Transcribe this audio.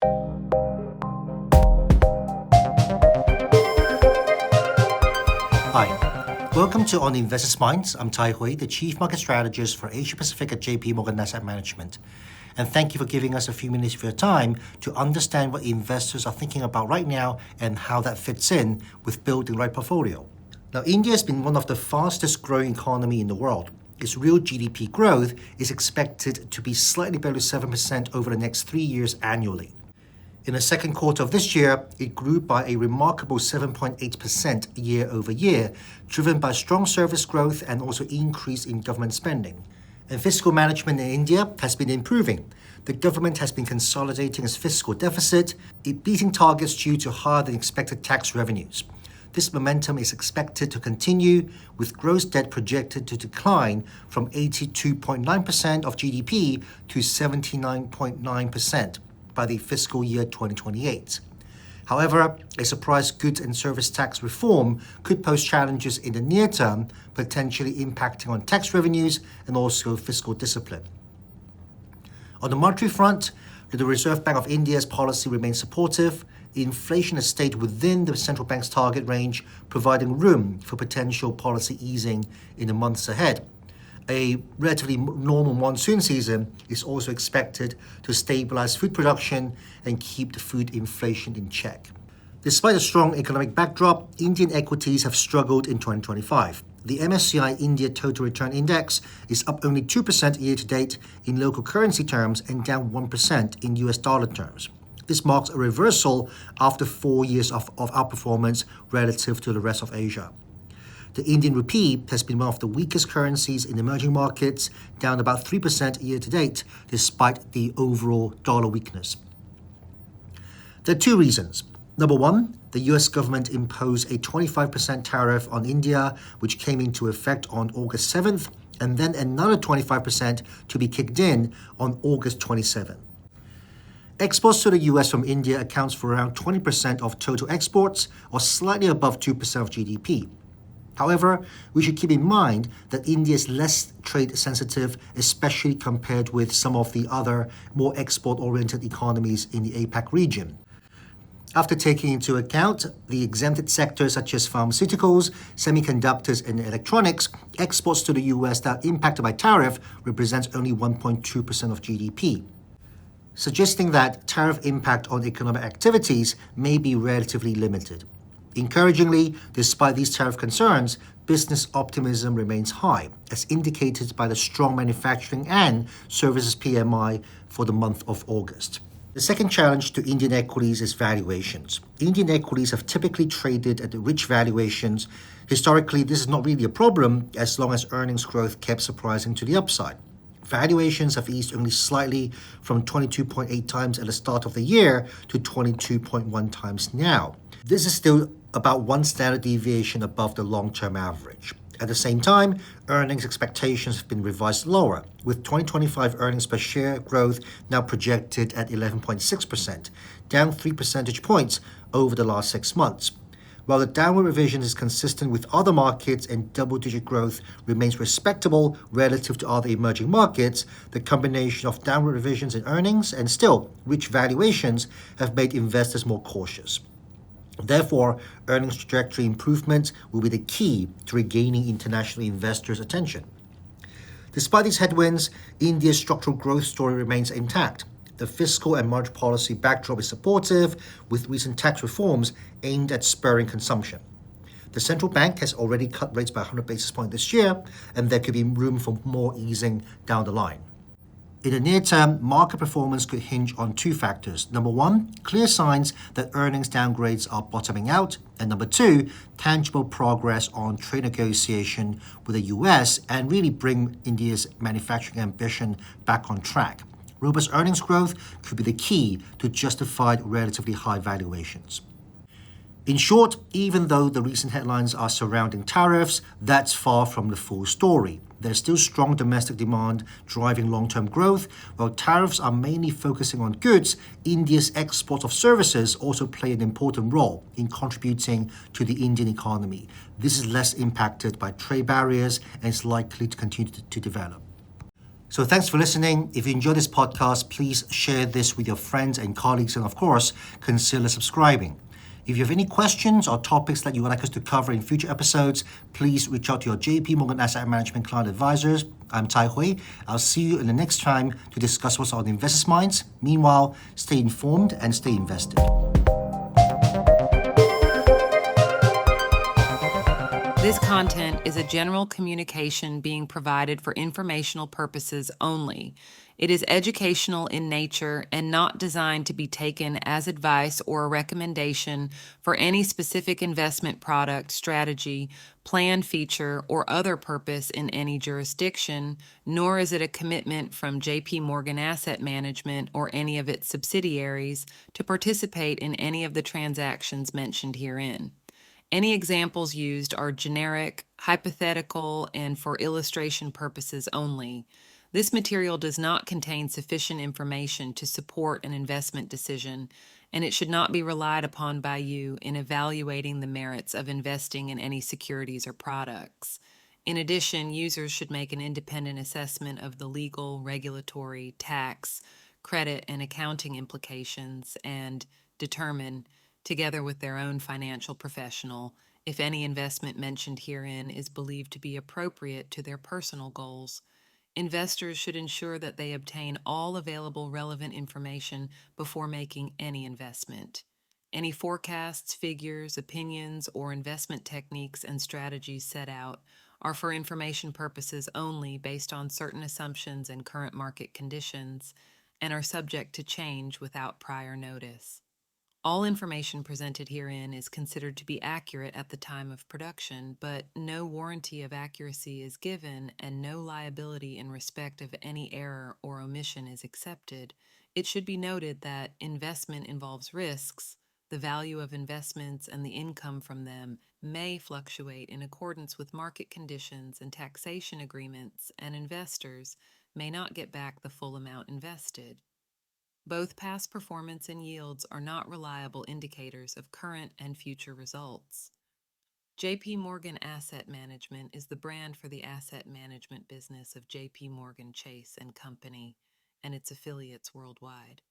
Hi, welcome to On the Investor's Minds. I'm Tai Hui, the Chief Market Strategist for Asia Pacific at JP Morgan Asset Management. And thank you for giving us a few minutes of your time to understand what investors are thinking about right now and how that fits in with building the right portfolio. Now, India has been one of the fastest growing economy in the world. Its real GDP growth is expected to be slightly below 7% over the next 3 years annually. In the second quarter of this year, it grew by a remarkable 7.8% year over year, driven by strong service growth and also increase in government spending. And fiscal management in India has been improving. The government has been consolidating its fiscal deficit, it beating targets due to higher than expected tax revenues. This momentum is expected to continue, with gross debt projected to decline from 82.9% of GDP to 79.9% by the fiscal year 2028. However, a surprise goods and service tax reform could pose challenges in the near term, potentially impacting on tax revenues and also fiscal discipline. On the monetary front, the Reserve Bank of India's policy remains supportive. Inflation has stayed within the central bank's target range, providing room for potential policy easing in the months ahead. A relatively normal monsoon season is also expected to stabilize food production and keep the food inflation in check. Despite a strong economic backdrop, Indian equities have struggled in 2025. The MSCI India Total Return Index is up only 2% year-to-date in local currency terms and down 1% in US dollar terms. This marks a reversal after 4 years of outperformance relative to the rest of Asia. The Indian rupee has been one of the weakest currencies in emerging markets, down about 3% year-to-date, despite the overall dollar weakness. There are two reasons. Number one, the US government imposed a 25% tariff on India, which came into effect on August 7th, and then another 25% to be kicked in on August 27th. Exports to the US from India accounts for around 20% of total exports, or slightly above 2% of GDP. However, we should keep in mind that India is less trade sensitive, especially compared with some of the other more export-oriented economies in the APAC region. After taking into account the exempted sectors such as pharmaceuticals, semiconductors, and electronics, exports to the US that are impacted by tariff represents only 1.2% of GDP, suggesting that tariff impact on economic activities may be relatively limited. Encouragingly, despite these tariff concerns, business optimism remains high, as indicated by the strong manufacturing and services PMI for the month of August. The second challenge to Indian equities is valuations. Indian equities have typically traded at rich valuations. Historically, this is not really a problem as long as earnings growth kept surprising to the upside. Valuations have eased only slightly from 22.8 times at the start of the year to 22.1 times now. This is still about one standard deviation above the long-term average. At the same time, earnings expectations have been revised lower, with 2025 earnings per share growth now projected at 11.6%, down 3 percentage points over the last 6 months. While the downward revision is consistent with other markets and double-digit growth remains respectable relative to other emerging markets, the combination of downward revisions in earnings and still rich valuations have made investors more cautious. Therefore, earnings trajectory improvement will be the key to regaining international investors' attention. Despite these headwinds, India's structural growth story remains intact. The fiscal and monetary policy backdrop is supportive, with recent tax reforms aimed at spurring consumption. The central bank has already cut rates by 100 basis points this year, and there could be room for more easing down the line. In the near term, market performance could hinge on two factors. Number one, clear signs that earnings downgrades are bottoming out. And number two, tangible progress on trade negotiation with the US and really bring India's manufacturing ambition back on track. Robust earnings growth could be the key to justified relatively high valuations. In short, even though the recent headlines are surrounding tariffs, that's far from the full story. There's still strong domestic demand driving long-term growth. While tariffs are mainly focusing on goods, India's export of services also play an important role in contributing to the Indian economy. This is less impacted by trade barriers and is likely to continue to develop. So thanks for listening. If you enjoyed this podcast, please share this with your friends and colleagues, and of course, consider subscribing. If you have any questions or topics that you would like us to cover in future episodes, please reach out to your JP Morgan Asset Management client advisors. I'm Tai Hui. I'll see you in the next time to discuss what's on investors' minds. Meanwhile, stay informed and stay invested. This content is a general communication being provided for informational purposes only. It is educational in nature and not designed to be taken as advice or a recommendation for any specific investment product, strategy, plan, feature, or other purpose in any jurisdiction, nor is it a commitment from JP Morgan Asset Management or any of its subsidiaries to participate in any of the transactions mentioned herein. Any examples used are generic, hypothetical, and for illustration purposes only. This material does not contain sufficient information to support an investment decision, and it should not be relied upon by you in evaluating the merits of investing in any securities or products. In addition, users should make an independent assessment of the legal, regulatory, tax, credit, and accounting implications and determine, together with their own financial professional, if any investment mentioned herein is believed to be appropriate to their personal goals. Investors should ensure that they obtain all available relevant information before making any investment. Any forecasts, figures, opinions, or investment techniques and strategies set out are for information purposes only based on certain assumptions and current market conditions, and are subject to change without prior notice. All information presented herein is considered to be accurate at the time of production, but no warranty of accuracy is given and no liability in respect of any error or omission is accepted. It should be noted that investment involves risks. The value of investments and the income from them may fluctuate in accordance with market conditions and taxation agreements, and investors may not get back the full amount invested. Both past performance and yields are not reliable indicators of current and future results. JP Morgan Asset Management is the brand for the asset management business of JP Morgan Chase and Company and its affiliates worldwide.